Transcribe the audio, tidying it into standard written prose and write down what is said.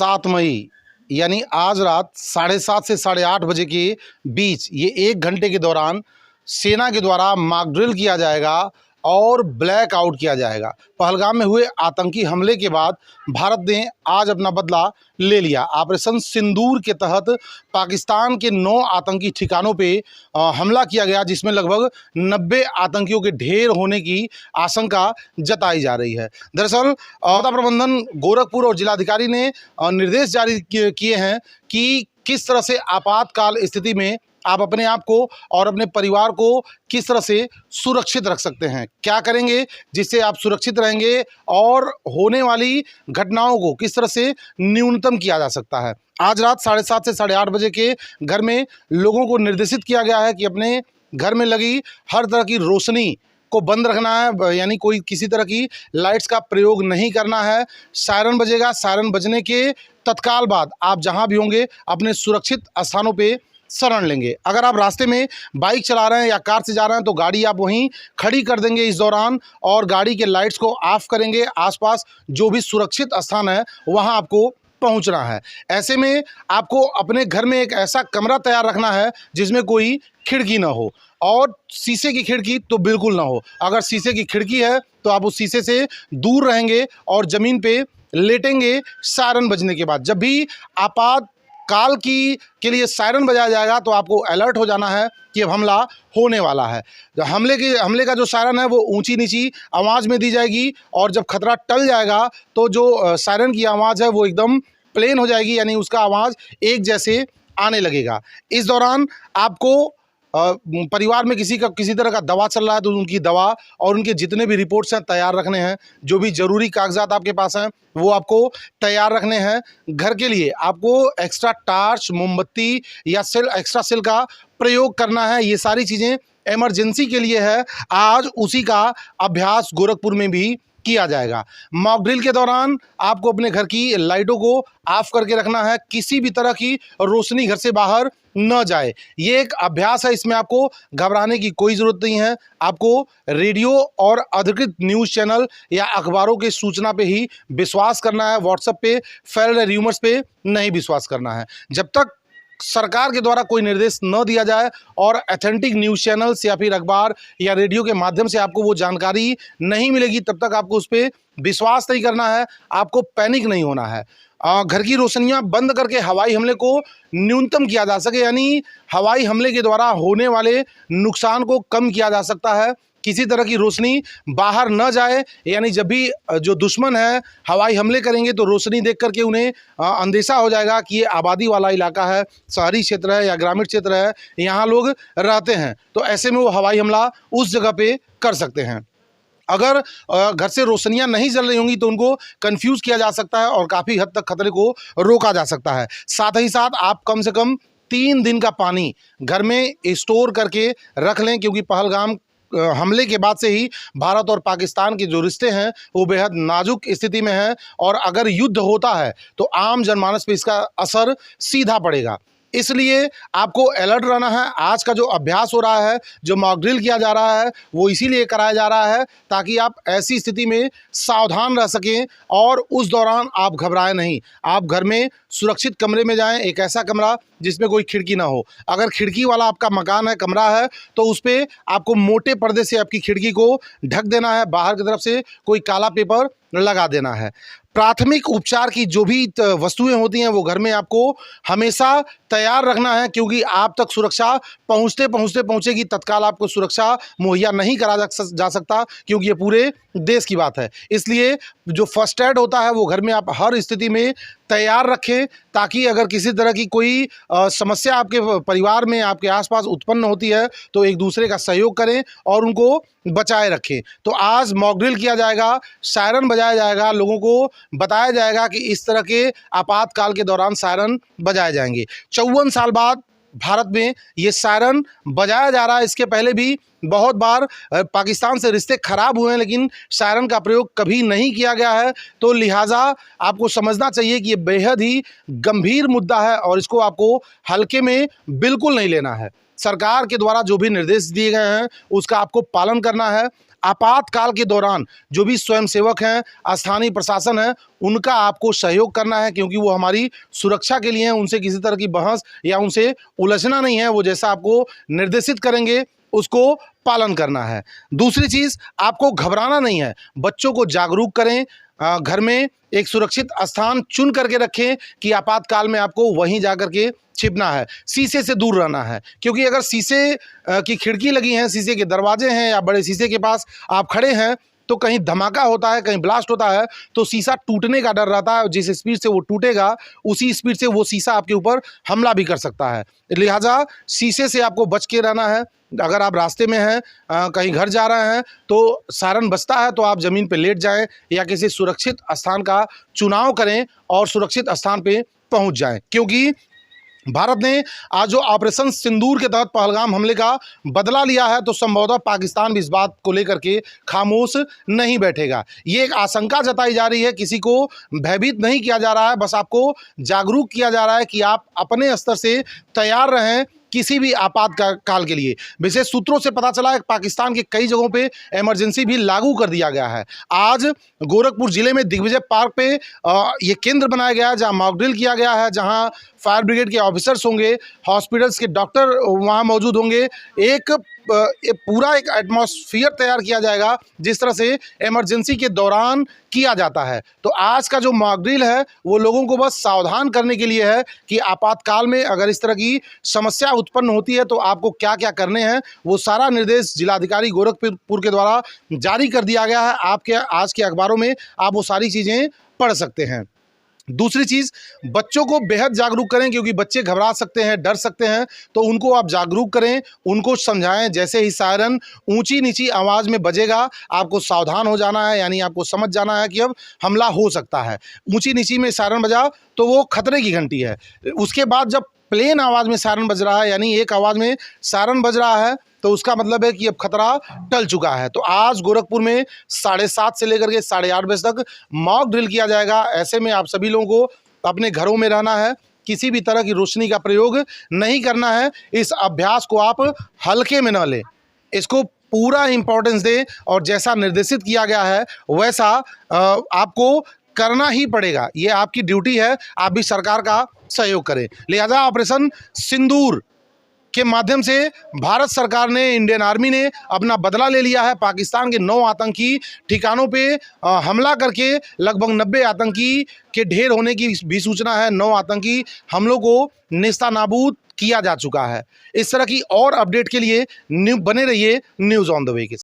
7 मई यानी आज रात 7:30 से 8:30 बजे के बीच ये 1 घंटे के दौरान सेना के द्वारा मॉक ड्रिल किया जाएगा और ब्लैक आउट किया जाएगा। पहलगाम में हुए आतंकी हमले के बाद भारत ने आज अपना बदला ले लिया। ऑपरेशन सिंदूर के तहत पाकिस्तान के 9 आतंकी ठिकानों पे हमला किया गया, जिसमें लगभग 90 आतंकियों के ढेर होने की आशंका जताई जा रही है। दरअसल आपदा प्रबंधन गोरखपुर और जिलाधिकारी ने निर्देश जारी किए हैं कि किस तरह से आपातकाल स्थिति में आप अपने आप को और अपने परिवार को किस तरह से सुरक्षित रख सकते हैं, क्या करेंगे जिससे आप सुरक्षित रहेंगे और होने वाली घटनाओं को किस तरह से न्यूनतम किया जा सकता है। आज रात 7:30 से 8:30 बजे के घर में लोगों को निर्देशित किया गया है कि अपने घर में लगी हर तरह की रोशनी को बंद रखना है, यानी कोई किसी तरह की लाइट्स का प्रयोग नहीं करना है। सायरन बजेगा, सायरन बजने के तत्काल बाद आप जहां भी होंगे अपने सुरक्षित स्थानों पे शरण लेंगे। अगर आप रास्ते में बाइक चला रहे हैं या कार से जा रहे हैं तो गाड़ी आप वहीं खड़ी कर देंगे इस दौरान और गाड़ी के लाइट्स को ऑफ करेंगे। आसपास जो भी सुरक्षित स्थान है वहां आपको पहुंचना है। ऐसे में आपको अपने घर में एक ऐसा कमरा तैयार रखना है जिसमें कोई खिड़की ना हो और शीशे की खिड़की तो बिल्कुल ना हो। अगर शीशे की खिड़की है तो आप उस शीशे से दूर रहेंगे और ज़मीन पे लेटेंगे। सायरन बजने के बाद जब भी आपातकाल के लिए सायरन बजाया जाएगा तो आपको अलर्ट हो जाना है कि अब हमला होने वाला है। हमले का जो सायरन है वो ऊंची नीची आवाज़ में दी जाएगी और जब खतरा टल जाएगा तो जो सायरन की आवाज़ है वो एकदम प्लेन हो जाएगी, यानी उसका आवाज़ एक जैसे आने लगेगा। इस दौरान आपको परिवार में किसी तरह का दवा चल रहा है तो उनकी दवा और उनके जितने भी रिपोर्ट्स हैं तैयार रखने हैं। जो भी ज़रूरी कागजात आपके पास हैं वो आपको तैयार रखने हैं। घर के लिए आपको एक्स्ट्रा टार्च, मोमबत्ती या एक्स्ट्रा सेल का प्रयोग करना है। ये सारी चीज़ें इमरजेंसी के लिए है। आज उसी का अभ्यास गोरखपुर में भी किया जाएगा। मॉक ड्रिल के दौरान आपको अपने घर की लाइटों को ऑफ करके रखना है, किसी भी तरह की रोशनी घर से बाहर न जाए। ये एक अभ्यास है, इसमें आपको घबराने की कोई ज़रूरत नहीं है। आपको रेडियो और अधिकृत न्यूज़ चैनल या अखबारों के सूचना पे ही विश्वास करना है। व्हाट्सएप पे फैल रहे र्यूमर्स पे नहीं विश्वास करना है। जब तक सरकार के द्वारा कोई निर्देश न दिया जाए और ऑथेंटिक न्यूज़ चैनल्स या फिर अखबार या रेडियो के माध्यम से आपको वो जानकारी नहीं मिलेगी तब तक आपको उस पर विश्वास नहीं करना है। आपको पैनिक नहीं होना है। घर की रोशनियां बंद करके हवाई हमले को न्यूनतम किया जा सके, यानी हवाई हमले के द्वारा होने वाले नुकसान को कम किया जा सकता है। किसी तरह की रोशनी बाहर न जाए, यानी जब भी जो दुश्मन है हवाई हमले करेंगे तो रोशनी देख करके उन्हें अंदेशा हो जाएगा कि ये आबादी वाला इलाका है, शहरी क्षेत्र है या ग्रामीण क्षेत्र है, यहाँ लोग रहते हैं, तो ऐसे में वो हवाई हमला उस जगह पे कर सकते हैं। अगर घर से रोशनियां नहीं जल रही होंगी तो उनको कंफ्यूज किया जा सकता है और काफ़ी हद तक खतरे को रोका जा सकता है। साथ ही साथ आप कम से कम 3 दिन का पानी घर में स्टोर करके रख लें, क्योंकि पहलगाम हमले के बाद से ही भारत और पाकिस्तान के जो रिश्ते हैं वो बेहद नाजुक स्थिति में हैं और अगर युद्ध होता है तो आम जनमानस पे इसका असर सीधा पड़ेगा। इसलिए आपको अलर्ट रहना है। आज का जो अभ्यास हो रहा है, जो मॉक ड्रिल किया जा रहा है, वो इसीलिए कराया जा रहा है ताकि आप ऐसी स्थिति में सावधान रह सकें और उस दौरान आप घबराएं नहीं। आप घर में सुरक्षित कमरे में जाएं, एक ऐसा कमरा जिसमें कोई खिड़की ना हो। अगर खिड़की वाला आपका मकान है, कमरा है, तो उस पर आपको मोटे पर्दे से आपकी खिड़की को ढक देना है। बाहर की तरफ से कोई काला पेपर लगा देना है। प्राथमिक उपचार की जो भी वस्तुएं होती हैं वो घर में आपको हमेशा तैयार रखना है, क्योंकि आप तक सुरक्षा पहुंचेगी, तत्काल आपको सुरक्षा मुहैया नहीं करा जा सकता, क्योंकि ये पूरे देश की बात है। इसलिए जो फर्स्ट एड होता है वो घर में आप हर स्थिति में तैयार रखें, ताकि अगर किसी तरह की कोई समस्या आपके परिवार में, आपके आसपास उत्पन्न होती है तो एक दूसरे का सहयोग करें और उनको बचाए रखें। तो आज मॉक ड्रिल किया जाएगा, सायरन बजाया जाएगा, लोगों को बताया जाएगा कि इस तरह के आपातकाल के दौरान सायरन बजाए जाएंगे। 54 साल बाद भारत में ये सायरन बजाया जा रहा है। इसके पहले भी बहुत बार पाकिस्तान से रिश्ते खराब हुए हैं, लेकिन सायरन का प्रयोग कभी नहीं किया गया है। तो लिहाजा आपको समझना चाहिए कि ये बेहद ही गंभीर मुद्दा है और इसको आपको हल्के में बिल्कुल नहीं लेना है। सरकार के द्वारा जो भी निर्देश दिए गए हैं उसका आपको पालन करना है। आपातकाल के दौरान जो भी स्वयंसेवक हैं, स्थानीय प्रशासन है, उनका आपको सहयोग करना है, क्योंकि वो हमारी सुरक्षा के लिए हैं। उनसे किसी तरह की बहस या उनसे उलझना नहीं है। वो जैसा आपको निर्देशित करेंगे उसको पालन करना है। दूसरी चीज़, आपको घबराना नहीं है, बच्चों को जागरूक करें, घर में एक सुरक्षित स्थान चुन करके रखें कि आपातकाल में आपको वहीं जा कर के छिपना है। शीशे से दूर रहना है, क्योंकि अगर शीशे की खिड़की लगी हैं, शीशे के दरवाजे हैं या बड़े शीशे के पास आप खड़े हैं तो कहीं धमाका होता है, कहीं ब्लास्ट होता है तो शीशा टूटने का डर रहता है। जिस स्पीड से वो टूटेगा उसी स्पीड से वो शीशा आपके ऊपर हमला भी कर सकता है। लिहाजा शीशे से आपको बच के रहना है। अगर आप रास्ते में हैं, कहीं घर जा रहे हैं तो सायरन बजता है तो आप ज़मीन पे लेट जाएं या किसी सुरक्षित स्थान का चुनाव करें और सुरक्षित स्थान पे पहुंच जाएं, क्योंकि भारत ने आज जो ऑपरेशन सिंदूर के तहत पहलगाम हमले का बदला लिया है तो संभवतः पाकिस्तान भी इस बात को लेकर के खामोश नहीं बैठेगा। ये एक आशंका जताई जा रही है, किसी को भयभीत नहीं किया जा रहा है, बस आपको जागरूक किया जा रहा है कि आप अपने स्तर से तैयार रहें किसी भी आपातकाल के लिए। विशेष सूत्रों से पता चला है कि पाकिस्तान के कई जगहों पे इमरजेंसी भी लागू कर दिया गया है। आज गोरखपुर जिले में दिग्विजय पार्क पे ये केंद्र बनाया गया है जहां मॉक ड्रिल किया गया है, जहां फायर ब्रिगेड के ऑफिसर्स होंगे, हॉस्पिटल्स के डॉक्टर वहां मौजूद होंगे। एक पूरा एक एटमॉस्फेयर तैयार किया जाएगा जिस तरह से इमरजेंसी के दौरान किया जाता है। तो आज का जो मॉक ड्रिल है वो लोगों को बस सावधान करने के लिए है कि आपातकाल में अगर इस तरह की समस्या उत्पन्न होती है तो आपको क्या क्या करने हैं, वो सारा निर्देश जिलाधिकारी गोरखपुर के द्वारा जारी कर दिया गया है। आपके आज के अखबारों में आप वो सारी चीज़ें पढ़ सकते हैं। दूसरी चीज़, बच्चों को बेहद जागरूक करें, क्योंकि बच्चे घबरा सकते हैं, डर सकते हैं, तो उनको आप जागरूक करें, उनको समझाएं। जैसे ही सायरन ऊंची नीची आवाज़ में बजेगा आपको सावधान हो जाना है, यानी आपको समझ जाना है कि अब हमला हो सकता है। ऊंची नीची में सायरन बजा तो वो खतरे की घंटी है। उसके बाद जब प्लेन आवाज़ में सायरन बज रहा है, यानी एक आवाज़ में सायरन बज रहा है, तो उसका मतलब है कि अब खतरा टल चुका है। तो आज गोरखपुर में 7:30 से लेकर के 8:30 बजे तक मॉक ड्रिल किया जाएगा। ऐसे में आप सभी लोगों को अपने घरों में रहना है, किसी भी तरह की रोशनी का प्रयोग नहीं करना है। इस अभ्यास को आप हल्के में न लें, इसको पूरा इम्पोर्टेंस दें और जैसा निर्देशित किया गया है वैसा आपको करना ही पड़ेगा। ये आपकी ड्यूटी है, आप भी सरकार का सहयोग करें। लिहाजा ऑपरेशन सिंदूर के माध्यम से भारत सरकार ने, इंडियन आर्मी ने अपना बदला ले लिया है। पाकिस्तान के 9 आतंकी ठिकानों पे हमला करके लगभग 90 आतंकी के ढेर होने की भी सूचना है। 9 आतंकी हमलों को नेस्तानाबूद किया जा चुका है। इस तरह की और अपडेट के लिए बने रहिए न्यूज़ ऑन द वे के।